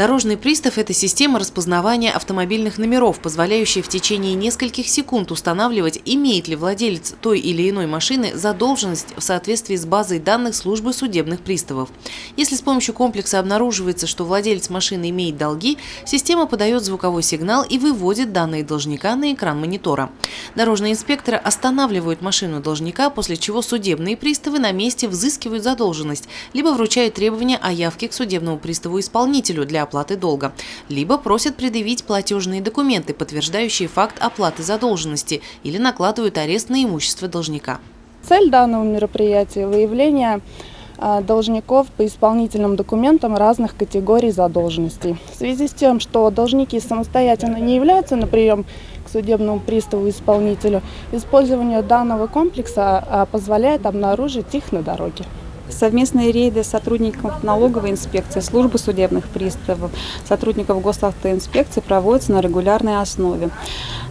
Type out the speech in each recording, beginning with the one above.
Дорожный пристав – это система распознавания автомобильных номеров, позволяющая в течение нескольких секунд устанавливать, имеет ли владелец той или иной машины задолженность в соответствии с базой данных службы судебных приставов. Если с помощью комплекса обнаруживается, что владелец машины имеет долги, система подает звуковой сигнал и выводит данные должника на экран монитора. Дорожные инспекторы останавливают машину должника, после чего судебные приставы на месте взыскивают задолженность, либо вручают требования о явке к судебному приставу-исполнителю для оплаты долга, либо просят предъявить платежные документы, подтверждающие факт оплаты задолженности, или накладывают арест на имущество должника. Цель данного мероприятия – выявление должников по исполнительным документам разных категорий задолженностей. В связи с тем, что должники самостоятельно не являются на прием к судебному приставу-исполнителю, использование данного комплекса позволяет обнаружить их на дороге. Совместные рейды сотрудников налоговой инспекции, службы судебных приставов, сотрудников госавтоинспекции проводятся на регулярной основе.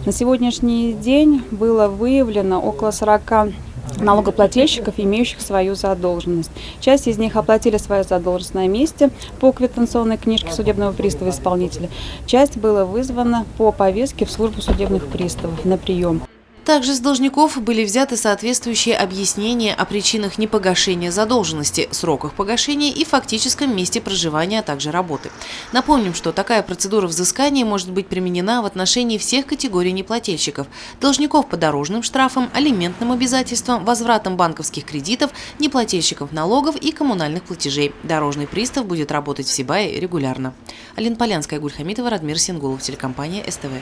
На сегодняшний день было выявлено около 40 налогоплательщиков, имеющих свою задолженность. Часть из них оплатили свою задолженность на месте по квитанционной книжке судебного пристава-исполнителя. Часть была вызвана по повестке в службу судебных приставов на прием. Также с должников были взяты соответствующие объяснения о причинах непогашения задолженности, сроках погашения и фактическом месте проживания, а также работы. Напомним, что такая процедура взыскания может быть применена в отношении всех категорий неплательщиков – должников по дорожным штрафам, алиментным обязательствам, возвратам банковских кредитов, неплательщиков налогов и коммунальных платежей. Дорожный пристав будет работать в Сибае регулярно. Алина Полянская, Гуль Хамитова, Радмир Сингулов, телекомпания СТВ.